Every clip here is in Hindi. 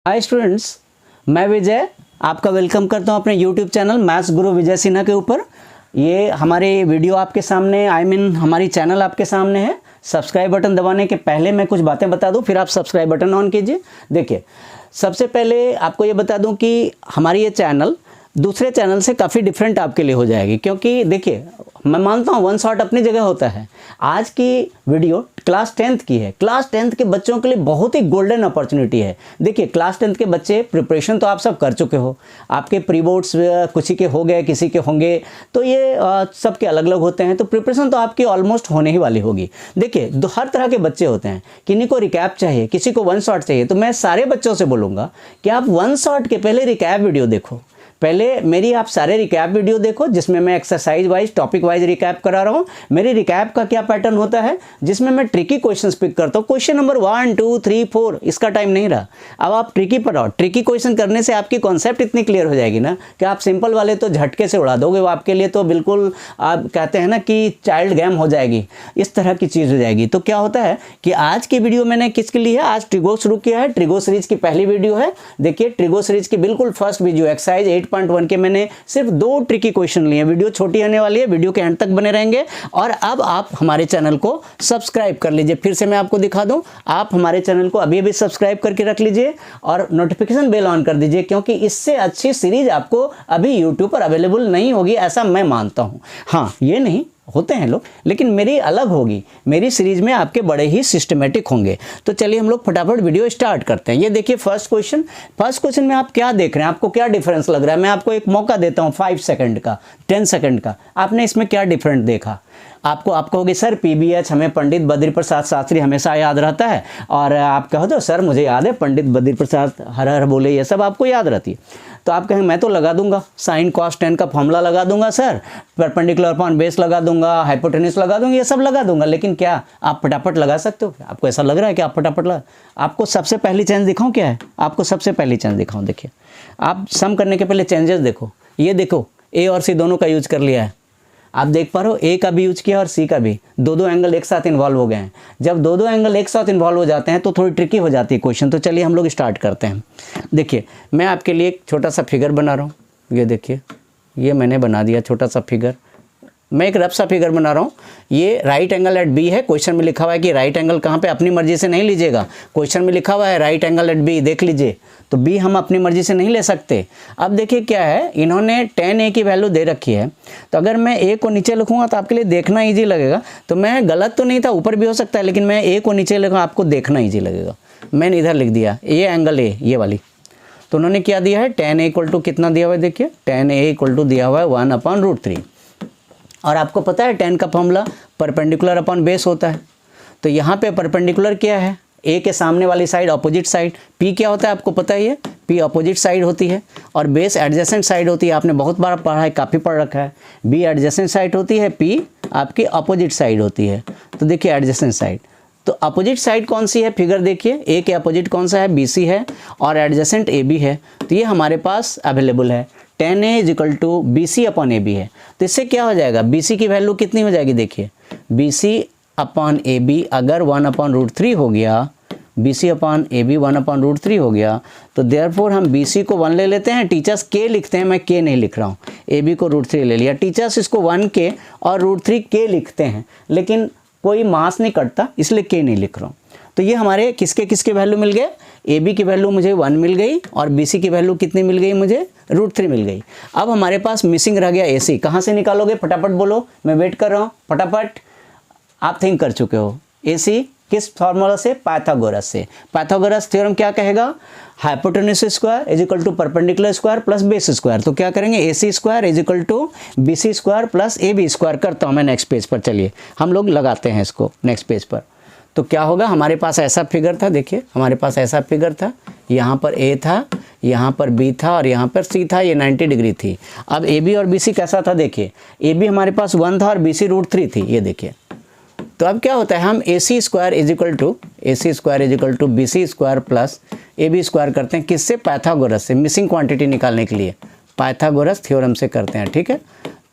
हाय स्टूडेंट्स, मैं विजय आपका वेलकम करता हूं अपने YouTube चैनल मैथ्स गुरु विजय सिन्हा के ऊपर। ये हमारे वीडियो आपके सामने हमारी चैनल आपके सामने है। सब्सक्राइब बटन दबाने के पहले मैं कुछ बातें बता दूं, फिर आप सब्सक्राइब बटन ऑन कीजिए। देखिए, सबसे पहले आपको ये बता दूं कि हमारी ये चैनल दूसरे चैनल से काफ़ी डिफरेंट आपके लिए हो जाएगी, क्योंकि देखिए मैं मानता हूँ वन शॉट अपनी जगह होता है। आज की वीडियो क्लास 10th की है। क्लास 10th के बच्चों के लिए बहुत ही गोल्डन अपॉर्चुनिटी है। देखिए, क्लास 10th के बच्चे प्रिपरेशन तो आप सब कर चुके हो, आपके प्री बोर्ड्स किसी के हो गए, किसी के होंगे, तो ये सबके अलग अलग होते हैं, तो प्रिपरेशन तो आपकी ऑलमोस्ट होने ही वाली होगी। देखिए, हर तरह के बच्चे होते हैं, किन्हीं को रिकैप चाहिए, किसी को वन शॉट चाहिए। तो मैं सारे बच्चों से बोलूँगा कि आप वन शॉट के पहले रिकैप वीडियो देखो। पहले मेरी आप सारे रिकैप वीडियो देखो, जिसमें मैं exercise wise topic wise recap करा रहा हूँ। मेरी रिकैप का क्या पैटर्न होता है, जिसमें मैं ट्रिकी क्वेश्चंस पिक करता हूँ। क्वेश्चन नंबर 1, 2, 3, 4 इसका टाइम नहीं रहा। अब आप ट्रिकी पर आओ। ट्रिकी क्वेश्चन करने से आपकी कॉन्सेप्ट इतनी क्लियर हो जाएगी ना कि आप सिंपल वाले तो झटके से उड़ा दोगे। वो आपके लिए तो बिल्कुल आप कहते हैं ना कि चाइल्ड गेम हो जाएगी, इस तरह की चीज़ हो जाएगी। तो क्या होता है कि आज की वीडियो मैंने किसके लिए है, आज ट्रिगो शुरू किया है। ट्रिगो सीरीज की पहली वीडियो है। देखिए, ट्रिगो सीरीज की बिल्कुल फर्स्ट वीडियो एक्सरसाइज 8.1 के मैंने सिर्फ 2 ट्रिकी क्वेश्चन लिए। वीडियो छोटी आने वाली है, वीडियो के एंड तक बने रहेंगे। और अब आप हमारे चैनल को सब्सक्राइब कर लीजिए। फिर से मैं आपको दिखा दूं, आप हमारे चैनल को अभी भी सब्सक्राइब करके रख लीजिए और नोटिफिकेशन बेल ऑन कर दीजिए, क्योंकि इससे अच्छी सीरीज आपको अभी यूट्यूब पर अवेलेबल नहीं होगी, ऐसा मैं मानता हूं। हाँ, ये नहीं होते हैं लोग, लेकिन मेरी अलग होगी। मेरी सीरीज में आपके बड़े ही सिस्टमेटिक होंगे। तो चलिए हम लोग फटाफट वीडियो स्टार्ट करते हैं। ये देखिए फर्स्ट क्वेश्चन में आप क्या देख रहे हैं, आपको क्या डिफरेंस लग रहा है। मैं आपको एक मौका देता हूं 5 सेकंड का, 10 सेकंड का। आपने इसमें क्या डिफरेंट देखा? आप कहोगे सर पीबीएच हमें पंडित बद्री प्रसाद शास्त्री हमेशा याद रहता है, और आप कहो तो सर मुझे याद है पंडित बद्री प्रसाद हर हर बोले, ये सब आपको याद रहती है। तो आप कहेंगे मैं तो लगा दूंगा, साइन कॉस टेन का फॉर्मूला लगा दूंगा सर, परपेंडिकुलर अपॉन बेस लगा दूंगा, हाइपोटेन्यूज लगा दूंगा, ये सब लगा दूंगा। लेकिन क्या आप फटाफट लगा सकते हो? आपको ऐसा लग रहा है कि आप फटाफट लगा? आपको सबसे पहली चेंज दिखाऊं क्या है? आपको सबसे पहली चेंज दिखाऊं। देखिए, आप सम करने के पहले चेंजेस देखो। ये देखो, ए और सी दोनों का यूज कर लिया है। आप देख पा रहे हो, ए का भी यूज किया और सी का भी। दो एंगल एक साथ इन्वॉल्व हो गए हैं। जब दो एंगल एक साथ इन्वॉल्व हो जाते हैं तो थोड़ी ट्रिकी हो जाती है क्वेश्चन। तो चलिए हम लोग स्टार्ट करते हैं। देखिए, मैं आपके लिए एक छोटा सा फिगर बना रहा हूँ। ये देखिए, ये मैंने बना दिया छोटा सा फिगर। मैं एक रफ सा फिगर बना रहा हूँ। ये राइट एंगल एट बी है। क्वेश्चन में लिखा हुआ है कि राइट एंगल कहाँ पे, अपनी मर्जी से नहीं लीजिएगा। क्वेश्चन में लिखा हुआ है राइट एंगल एट बी, देख लीजिए। तो बी हम अपनी मर्जी से नहीं ले सकते। अब देखिए क्या है, इन्होंने tan a की वैल्यू दे रखी है। तो अगर मैं a को नीचे लिखूँगा तो आपके लिए देखना ईजी लगेगा। तो मैं गलत तो नहीं था, ऊपर भी हो सकता है, लेकिन मैं a को नीचे लिखूँगा, आपको देखना ईजी लगेगा। मैंने इधर लिख दिया ये एंगल a, ये वाली। तो उन्होंने क्या दिया है, tan a इक्वल टू कितना दिया हुआ है, देखिए tan a इक्वल टू दिया हुआ है 1/√3। और आपको पता है tan का फॉर्मूला परपेंडिकुलर अपॉन बेस होता है। तो यहाँ पे परपेंडिकुलर क्या है, ए के सामने वाली साइड अपोजिट साइड। पी क्या होता है आपको पता ही है, पी अपोजिट साइड होती है, और बेस एडजेसेंट साइड होती है। आपने बहुत बार पढ़ा है, काफ़ी पढ़ रखा है। बी एडजेसेंट साइड होती है, पी आपकी अपोजिट साइड होती है। तो देखिए एडजेसेंट साइड, तो अपोजिट साइड कौन सी है, फिगर देखिए, ए के अपोजिट कौन सा है, बी सी है, और एडजेसेंट ए बी है। तो ये हमारे पास अवेलेबल है। tan a equal to B C upon A B है। तो इससे क्या हो जाएगा, बी सी की वैल्यू कितनी हो जाएगी, देखिए B C upon A B अगर 1/√3 हो गया, B C upon A B 1/√3 हो गया, तो देयरफॉर हम बी सी को 1 ले लेते हैं। टीचर्स के लिखते हैं, मैं के नहीं लिख रहा हूँ। ए बी को √3 ले लिया। टीचर्स इसको 1 के और √3 के लिखते हैं, लेकिन कोई मास नहीं कटता, इसलिए के नहीं लिख रहा हूँ। तो ये हमारे किसके किसके वैल्यू मिल गए, ए बी की वैल्यू मुझे 1 मिल गई, और बी सी की वैल्यू कितनी मिल गई, मुझे √3 मिल गई। अब हमारे पास मिसिंग रह गया ए सी। कहाँ से निकालोगे, फटाफट बोलो, मैं वेट कर रहा हूँ, फटाफट। आप थिंक कर चुके हो। ए सी किस फॉर्मूला से, पाइथागोरस से। पाइथागोरस थ्योरम क्या कहेगा, hypotenuse square is equal to perpendicular square plus base square. तो क्या करेंगे, A C square is equal to B C square plus A B square. करता हूँ मैं नेक्स्ट पेज पर, चलिए हम लोग लगाते हैं इसको नेक्स्ट पेज पर। तो क्या होगा, हमारे पास ऐसा फिगर था, देखिए हमारे पास ऐसा फिगर था। यहाँ पर ए था, यहाँ पर बी था, और यहाँ पर सी था। ये 90 डिग्री थी। अब ए बी और बी सी कैसा था, देखिए ए बी हमारे पास 1 था और बी सी √3 थी, ये देखिए। तो अब क्या होता है, हम A C square is equal to B C square plus A B square करते हैं। किससे, पाइथागोरस से। मिसिंग क्वांटिटी निकालने के लिए पाइथागोरस थ्योरम से करते हैं, ठीक है।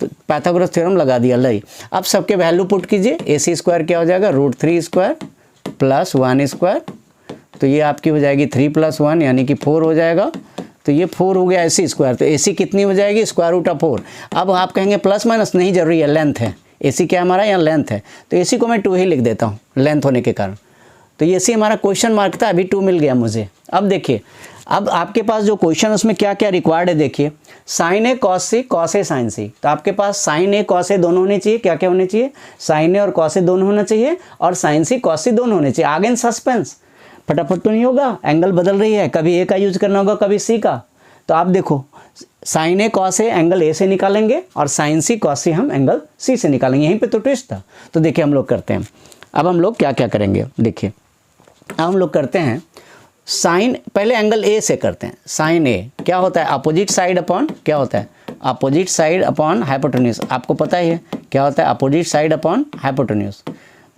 तो पाइथागोरस थ्योरम लगा दिया, लई। अब सबके वैल्यू पुट कीजिए। ए सी स्क्वायर क्या हो जाएगा, √3 स्क्वायर प्लस 1 स्क्वायर तो ये आपकी हो जाएगी 3 + 1 यानी कि 4 हो जाएगा। तो ये 4 हो गया AC स्क्वायर। तो AC कितनी हो जाएगी? √4। अब आप कहेंगे प्लस माइनस, नहीं जरूरी है, लेंथ है। AC क्या हमारा यहाँ लेंथ है, तो AC को मैं 2 ही लिख देता हूँ लेंथ होने के कारण। तो ये AC हमारा क्वेश्चन मार्क था, अभी 2 मिल गया मुझे। अब देखिए, अब आपके पास जो क्वेश्चन उसमें क्या क्या रिक्वायर्ड है देखिए, sin A cos C cos A sin C। तो आपके पास sin A cos A दोनों होने चाहिए। क्या क्या होने चाहिए? sin A और cos A दोनों होना चाहिए और sin C cos C दोनों होने चाहिए। आगे सस्पेंस, फटाफट तो नहीं होगा, एंगल बदल रही है, कभी A का यूज करना होगा कभी C का। तो आप देखो sin A cos A angle A से निकालेंगे और sin C cos C हम एंगल C से निकालेंगे। यहीं पे तो ट्विस्ट था। तो देखिए हम लोग करते हैं, अब हम लोग क्या क्या करेंगे देखिए। अब हम लोग करते हैं साइन, पहले एंगल A से करते हैं। साइन A क्या होता है? अपोजिट साइड अपॉन, क्या होता है? Opposite side upon hypotenuse. आपको पता ही है क्या होता है? Opposite side upon hypotenuse.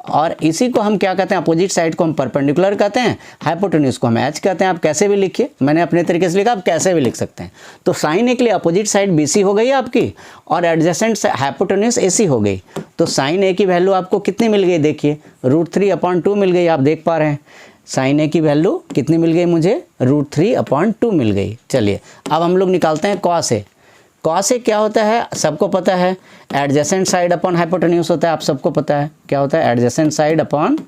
और इसी को हम क्या कहते हैं? अपोजिट साइड को हम परपेंडिकुलर कहते हैं, हाइपोटेन्यूज को हम एच कहते हैं। आप कैसे भी लिखिए, मैंने अपने तरीके से लिखा, आप कैसे भी लिख सकते हैं। तो साइन A के लिए अपोजिट साइड BC हो गई आपकी और एडजेसेंट हाइपोटेन्यूज AC हो गई। तो साइन A की वैल्यू आपको कितनी मिल गई? देखिए √3/2 मिल गई, आप देख पा रहे हैं। साइन A की वैल्यू कितनी मिल गई मुझे? √3/2 मिल गई। चलिए अब हम लोग निकालते हैं कॉस A। कॉस A क्या होता है? सबको पता है, एडजेसेंट साइड अपॉन हाइपोटेन्यूज होता है। आप सबको पता है क्या होता है? एडजेसेंट साइड अपॉन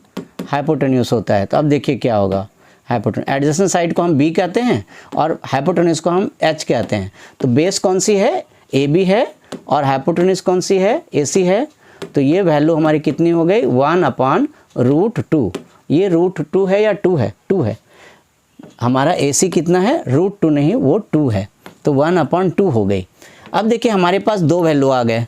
हाइपोटेन्यूज होता है। तो अब देखिए क्या होगा, एडजेसेंट साइड को हम B कहते हैं और हाइपोटेन्यूज को हम H कहते हैं। तो बेस कौन सी है? AB है और हाइपोटेन्यूज कौन सी है? AC है। तो ये वैल्यू हमारी कितनी हो गई? 1/√2। ये √2 है या 2 है? 2 है। हमारा AC कितना है? √2 नहीं, वो 2 है। तो 1/2 हो गई। अब देखिए हमारे पास 2 वैल्यू आ गए।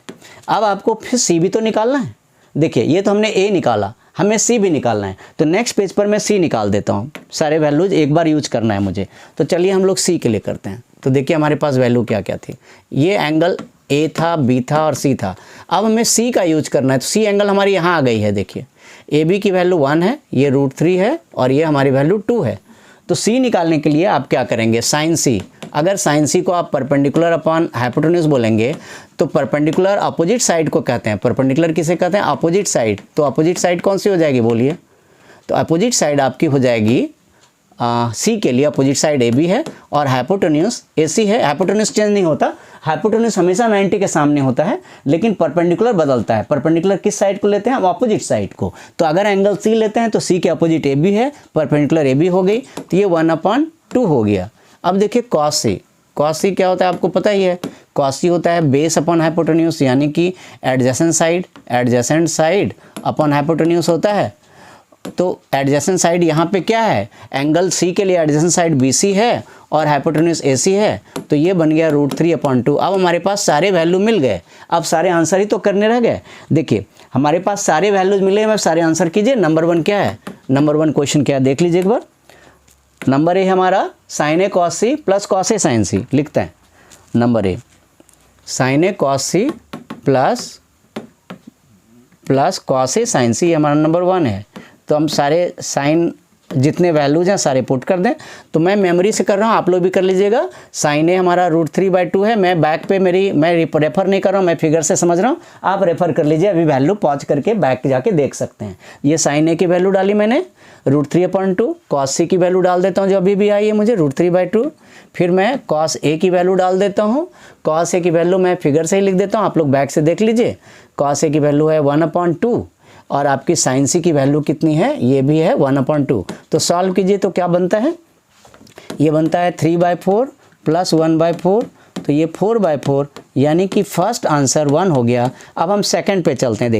अब आपको फिर C भी तो निकालना है। देखिए ये तो हमने A निकाला, हमें C भी निकालना है। तो नेक्स्ट पेज पर मैं C निकाल देता हूँ। सारे वैल्यूज एक बार यूज करना है मुझे। तो चलिए हम लोग C के लिए करते हैं। तो देखिए हमारे पास वैल्यू क्या क्या थी। ये एंगल A था, B था और C था। अब हमें C का यूज करना है। तो C एंगल हमारी यहाँ आ गई है। देखिए AB की वैल्यू 1 है, ये √3 है और ये हमारी वैल्यू 2 है। तो C निकालने के लिए आप क्या करेंगे? Sine C। अगर साइन C को आप परपेंडिकुलर अपॉन हाइपोटेन्यूज बोलेंगे तो परपेंडिकुलर अपोजिट साइड को कहते हैं। परपेंडिकुलर किसे कहते हैं? Opposite side. तो अपोजिट साइड कौन सी हो जाएगी बोलिए? तो अपोजिट साइड आपकी हो जाएगी C के लिए अपोजिट साइड AB है और हाइपोटेन्यूज AC है। हाइपोटेन्यूज चेंज नहीं होता, हाइपोटेन्यूज हमेशा 90 के सामने होता है, लेकिन परपेंडिकुलर बदलता है। परपेंडिकुलर किस साइड को लेते हैं? हम अपोजिट साइड को। तो अगर एंगल C लेते हैं तो C के अपोजिट AB है, परपेंडिकुलर AB हो गई। तो ये 1/2 हो गया। अब देखिए कॉस C। कॉस C क्या होता है? आपको पता ही है। कॉस C होता है बेस अपॉन हाइपोटेन्यूज, यानी कि एडजेसेंट साइड अपॉन हाइपोटेन्यूज होता है। तो एडजेसेंट साइड यहाँ पे क्या है? एंगल C के लिए एडजेसेंट साइड BC है और हाइपोटेन्यूज AC है। तो ये बन गया √3/2। अब हमारे पास सारे वैल्यू मिल गए। अब सारे आंसर ही तो करने रह गए। देखिए हमारे पास सारे वैल्यूज मिले, मैं सारे आंसर कीजिए। नंबर 1 क्या है? नंबर 1 क्वेश्चन क्या है देख लीजिए एक बार। नंबर A हमारा sin A cos C plus cos A sin C लिखते हैं। Number A sin A cos C plus cos A sin C हमारा नंबर 1 है। तो हम सारे साइन जितने वैल्यूज हैं सारे पुट कर दें। तो मैं मेमोरी से कर रहा हूँ, आप लोग भी कर लीजिएगा। sin A हमारा √3/2 है। मैं बैक पे मैं रेफर नहीं कर रहा हूँ, मैं फिगर से समझ रहा हूँ। आप रेफर कर लीजिए, अभी वैल्यू पॉज करके बैक जाके देख सकते हैं। ये sin A की वैल्यू डाली मैंने √3/2। cos C की वैल्यू डाल देता हूँ जो अभी भी आई है मुझे √3/2। फिर मैं cos A की वैल्यू डाल देता हूँ। cos A की वैल्यू मैं फिगर से ही लिख देता हूँ, आप लोग बैक से देख लीजिए। cos A की वैल्यू है 1/2 और आपकी sin C की वैल्यू कितनी है? ये भी है 1/2। तो सॉल्व कीजिए तो क्या बनता है? ये बनता है 3/4 प्लस 1/4। तो ये 4/4 यानी कि फर्स्ट आंसर 1 हो गया। अब हम सेकंड पे चलते हैं।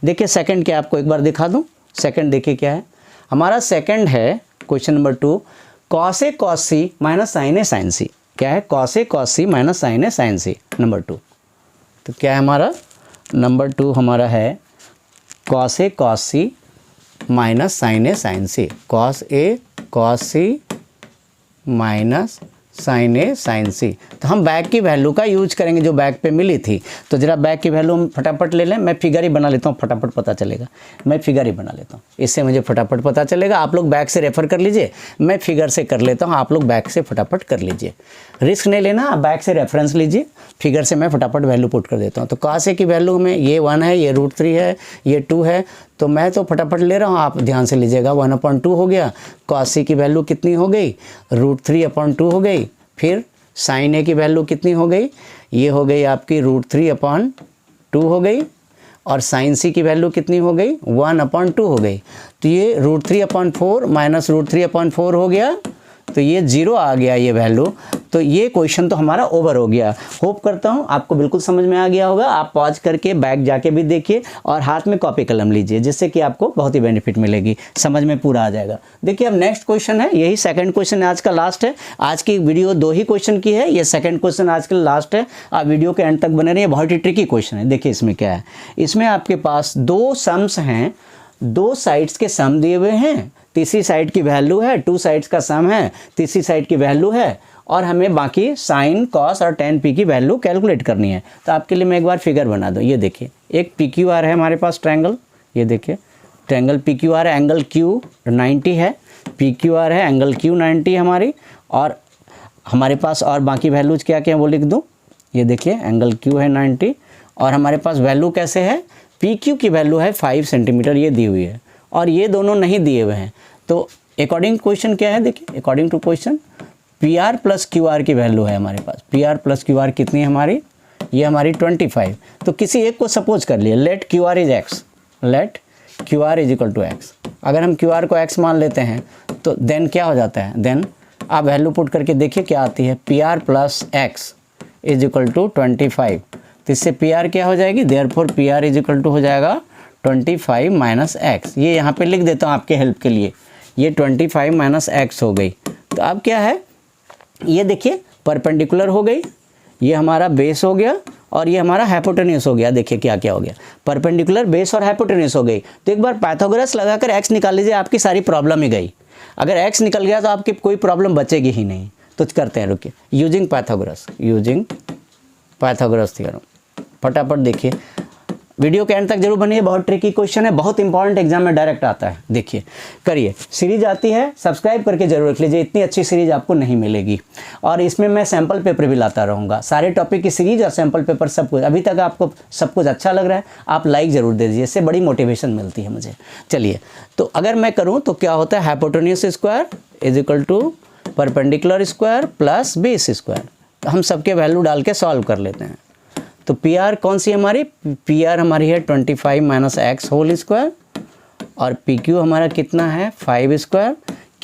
देखिए सेकंड क्या, आपको एक बार दिखा दूं। सेकंड देखिए क्या है हमारा। सेकंड है question number 2, cos A cos C minus sin A sin C। क्या है? cos A cos C minus sin A sin C number 2। तो क्या है हमारा? नंबर 2 हमारा है cos A cos C minus sin A sin C। cos A cos C minus sin A sin C। तो हम बैक की वैल्यू का यूज करेंगे जो बैक पे मिली थी। तो जरा बैक की वैल्यू हम फटाफट ले लें। मैं फिगर ही बना लेता हूँ, फटाफट पता चलेगा। मैं फिगर ही बना लेता हूँ, इससे मुझे फटाफट पता चलेगा। आप लोग बैक से रेफर कर लीजिए, मैं फिगर से कर लेता हूँ, आप लोग बैक से फटाफट कर लीजिए। रिस्क नहीं लेना, आप बैक से रेफरेंस लीजिए, फिगर से मैं फटाफट वैल्यू पुट कर देता हूँ। तो cos A की वैल्यू में ये 1 है, ये √3 है, ये 2 है। तो मैं तो फटाफट ले रहा हूँ, आप ध्यान से लीजिएगा। 1/2 हो गया, cos A की वैल्यू कितनी हो गई, √3/2 हो गई। फिर sin A की वैल्यू कितनी हो गई, ये हो गई आपकी √3/2 हो गई। और sin C की वैल्यू कितनी हो गई, 1/2 हो गई। तो ये √3/4 माइनस √3/4 हो गया, तो ये 0 आ गया ये वैल्यू। तो ये क्वेश्चन तो हमारा ओवर हो गया। होप करता हूँ आपको बिल्कुल समझ में आ गया होगा। आप पॉज करके बैक जाके भी देखिए और हाथ में कॉपी कलम लीजिए, जिससे कि आपको बहुत ही बेनिफिट मिलेगी, समझ में पूरा आ जाएगा। देखिए अब नेक्स्ट क्वेश्चन है, यही सेकंड क्वेश्चन आज का लास्ट है। आज की वीडियो 2 ही क्वेश्चन की है, ये सेकंड क्वेश्चन आज के लास्ट है। आप वीडियो के एंड तक बने रहिए, बहुत ही ट्रिकी क्वेश्चन है। देखिए इसमें क्या है, इसमें आपके पास 2 सम्स हैं, 2 साइड्स के सम दिए हुए हैं, तीसरी साइड की वैल्यू है, 2 साइड्स का सम है, तीसरी साइड की वैल्यू है, और हमें बाकी साइन, कॉस और tan p की वैल्यू कैलकुलेट करनी है। तो आपके लिए मैं एक बार फिगर बना दूँ। ये देखिए एक PQR है हमारे पास ट्रायंगल, ये देखिए ट्रायंगल PQR है, एंगल Q 90 है, PQR है, एंगल Q 90 हमारी, और हमारे पास और बाकी वैल्यूज क्या क्या है वो लिख दूँ। ये देखिए एंगल Q है 90, और हमारे पास वैल्यू कैसे है, PQ की वैल्यू है 5 सेंटीमीटर, ये दी हुई है, और ये दोनों नहीं दिए हुए हैं। तो अकॉर्डिंग क्वेश्चन क्या है, देखिए according to question PR plus QR की वैल्यू है हमारे पास। PR प्लस QR कितनी है हमारी, ये हमारी 25। तो किसी एक को सपोज कर लिए, let QR is x, let QR is equal to x। अगर हम QR को x मान लेते हैं तो देन क्या हो जाता है, देन आप वैल्यू पुट करके देखिए क्या आती है, PR plus x is equal to 25। तो इससे PR क्या हो जाएगी, therefore PR is equal to हो जाएगा 25 माइनस x। ये यहाँ पे लिख देता हूँ आपके हेल्प के लिए, ये 25 माइनस x हो गई। तो अब क्या है, ये देखिए परपेंडिकुलर हो गई, ये हमारा बेस हो गया, और ये हमारा हाइपोटेन्यूस हो गया। देखिए क्या क्या हो गया, परपेंडिकुलर, बेस और हाइपोटेन्यूस हो गई। तो एक बार पाइथागोरस लगाकर x निकाल लीजिए, आपकी सारी प्रॉब्लम ही गई। अगर x निकल गया तो आपकी कोई प्रॉब्लम बचेगी ही नहीं। तो करते हैं, रुकिए, यूजिंग पाइथागोरस थ्योरम। फटाफट देखिए, वीडियो के एंड तक जरूर बनिए, बहुत ट्रिकी क्वेश्चन है, बहुत इंपॉर्टेंट एग्जाम में डायरेक्ट आता है। देखिए करिए, सीरीज आती है, सब्सक्राइब करके जरूर रख लीजिए, इतनी अच्छी सीरीज आपको नहीं मिलेगी। और इसमें मैं सैम्पल पेपर भी लाता रहूँगा, सारे टॉपिक की सीरीज और सैम्पल पेपर सब कुछ। अभी तक आपको सब कुछ अच्छा लग रहा है, आप लाइक ज़रूर दे दीजिए, इससे बड़ी मोटिवेशन मिलती है मुझे। चलिए, तो अगर मैं करूँ तो क्या होता है, hypotenuse square is equal to perpendicular square plus base square. तो हम सबके वैल्यू डाल के सॉल्व कर लेते हैं। तो PR कौन सी हमारी, PR हमारी है 25 माइनस x होल स्क्वायर, और PQ हमारा कितना है 5 स्क्वायर,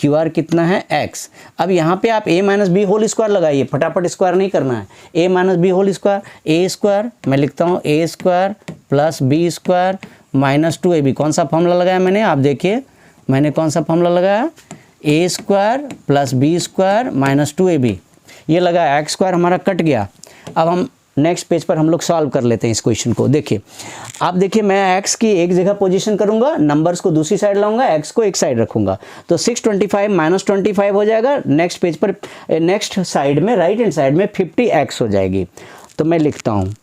QR कितना है x। अब यहाँ पे आप a minus B whole square लगाइए, फटाफट स्क्वायर नहीं करना है, a minus B whole square, a square मैं लिखता हूँ a square plus b square minus 2ab। कौन सा फॉर्मूला लगाया मैंने, आप देखिए मैंने कौन सा फॉर्मूला लगाया, a square plus b square minus 2ab, ये लगाया, x स्क्वायर हमारा कट गया। अब हम नेक्स्ट पेज पर हम लोग सॉल्व कर लेते हैं इस क्वेश्चन को। देखिए आप देखिए, मैं x की एक जगह पोजीशन करूंगा, नंबर्स को दूसरी साइड लाऊंगा, x को एक साइड रखूंगा, तो 625 माइनस 25 हो जाएगा। नेक्स्ट पेज पर, नेक्स्ट साइड में, राइट हैंड साइड में 50x हो जाएगी। तो मैं लिखता हूँ,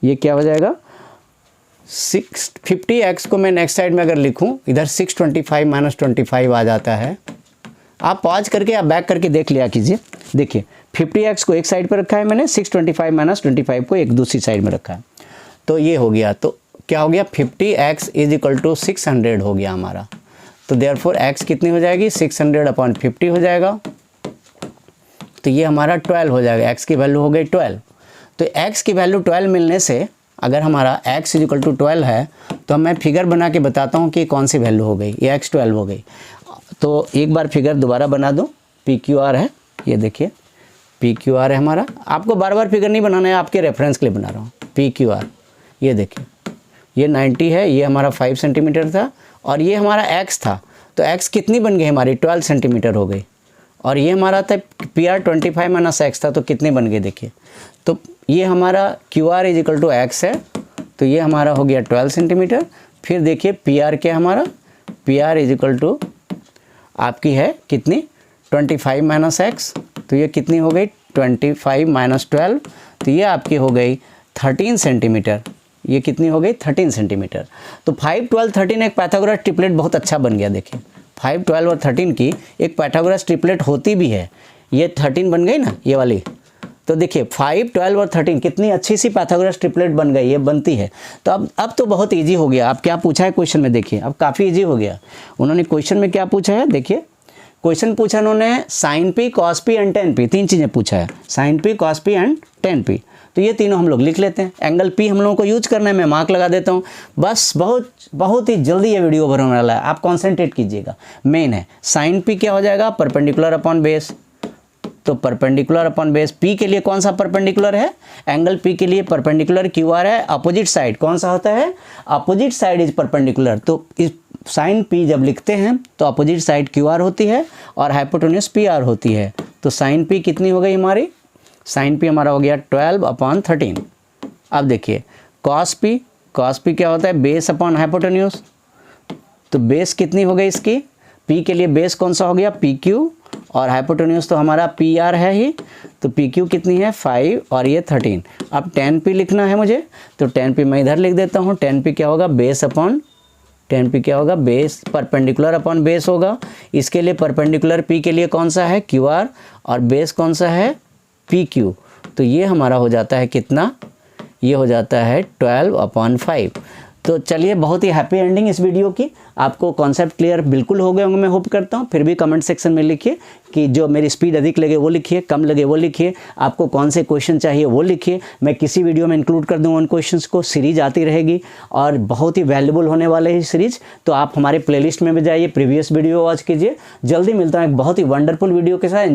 ये क्या हो जाएगा, 50x को मैं नेक्स्ट साइड में अगर लिखूँ, इधर 625 माइनस 25 आ जाता है। आप पॉज करके आप बैक करके देख लिया कीजिए। देखिए 50x को एक साइड पर रखा है मैंने, 625 माइनस 25 को एक दूसरी साइड में रखा है, तो ये हो गया। तो क्या हो गया, 50x इज इक्वल टू 600 हो गया हमारा। तो देयरफॉर x कितनी हो जाएगी, 600/50 हो जाएगा। तो ये हमारा 12 हो जाएगा, x की वैल्यू हो गई 12। तो x की वैल्यू 12 मिलने से अगर हमारा x इज इक्वल टू 12 है, तो मैं फिगर बना के बताता हूँ कि कौन सी वैल्यू हो गई, ये x 12 हो गई। तो एक बार फिगर दोबारा बना दूँ, PQR है, ये देखिए PQR है हमारा। आपको बार बार फिगर नहीं बनाना है, आपके रेफरेंस के लिए बना रहा हूँ। PQR ये देखिए, ये 90 है, ये हमारा 5 सेंटीमीटर था, और ये हमारा x था। तो x कितनी बन गई हमारी, 12 सेंटीमीटर हो गई। और ये हमारा था PR 25 माइनस x था, तो कितनी बन गई देखिए। तो ये हमारा QR is equal to x है, तो ये हमारा हो गया 12 सेंटीमीटर। फिर देखिए PR क्या हमारा, PR इज इक्वल टू आपकी है कितनी, 25 माइनस x, तो ये कितनी हो गई 25 माइनस 12, तो ये आपकी हो गई 13 सेंटीमीटर। ये कितनी हो गई 13 सेंटीमीटर। तो 5, 12, 13 एक पाइथागोरस ट्रिपलेट बहुत अच्छा बन गया। देखिए 5, 12 और 13 की एक पाइथागोरस ट्रिपलेट होती भी है, ये 13 बन गई ना ये वाली, तो देखिए 5, 12 और 13 कितनी अच्छी सी पाइथागोरस ट्रिपलेट बन गई, ये बनती है। तो अब तो बहुत इजी हो गया। अब क्या पूछा है क्वेश्चन में, देखिए अब काफ़ी इजी हो गया। उन्होंने क्वेश्चन में क्या पूछा है, देखिए क्वेश्चन पूछा उन्होंने sin p cos p and tan p, 3 चीज़ें पूछा है, sin p cos p and tan p। तो ये तीनों हम लोग लिख लेते हैं। एंगल p हम लोगों को यूज करना है, मैं मार्क लगा देता हूँ। बस बहुत ही जल्दी ये वीडियो भरने वाला है, आप कॉन्सेंट्रेट कीजिएगा। मेन है sin p क्या हो जाएगा, परपेंडिकुलर अपॉन बेस। तो परपेंडिकुलर अपॉन बेस, p के लिए कौन सा परपेंडिकुलर है, एंगल p के लिए परपेंडिकुलर QR है। अपोजिट साइड कौन सा होता है, अपोजिट साइड इज परपेंडिकुलर। तो इस साइन p जब लिखते हैं तो अपोजिट साइड QR होती है और हाइपोटेन्यूज PR होती है। तो साइन p कितनी हो गई हमारी, साइन p हमारा हो गया 12/13। अब देखिए cos p क्या होता है, बेस अपॉन हाइपोटेन्यूज। तो बेस कितनी हो गई इसकी, p के लिए बेस कौन सा हो गया, PQ, और हाइपोटेन्यूज तो हमारा PR है ही। तो PQ कितनी है 5 और ये 13। अब tan p लिखना है मुझे, तो tan p मैं इधर लिख देता हूँ। tan p क्या होगा, बेस अपॉन, tan p क्या होगा, बेस परपेंडिकुलर अपॉन बेस होगा। इसके लिए परपेंडिकुलर p के लिए कौन सा है, QR, और बेस कौन सा है, PQ। तो ये हमारा हो जाता है कितना, ये हो जाता है 12/5। तो चलिए, बहुत ही हैप्पी एंडिंग इस वीडियो की। आपको कॉन्सेप्ट क्लियर बिल्कुल हो गए होंगे, मैं होप करता हूँ। फिर भी कमेंट सेक्शन में लिखिए कि जो मेरी स्पीड अधिक लगे वो लिखिए, कम लगे वो लिखिए, आपको कौन से क्वेश्चन चाहिए वो लिखिए। मैं किसी वीडियो में इंक्लूड कर दूँगा उन क्वेश्चंस को। सीरीज आती रहेगी और बहुत ही वैल्यूबल होने वाले हैं सीरीज। तो आप हमारे प्लेलिस्ट में भी जाइए, प्रीवियस वीडियो वॉच कीजिए। जल्दी मिलता है एक बहुत ही वंडरफुल वीडियो के साथ।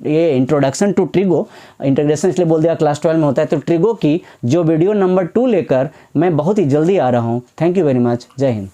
ये इंट्रोडक्शन टू ट्रिगो, इंटीग्रेशन इसलिए बोल दिया क्लास 12 में होता है। तो ट्रिगो की जो वीडियो नंबर 2 लेकर मैं बहुत ही जल्दी आ रहा हूँ। थैंक यू वेरी मच, जय हिंद।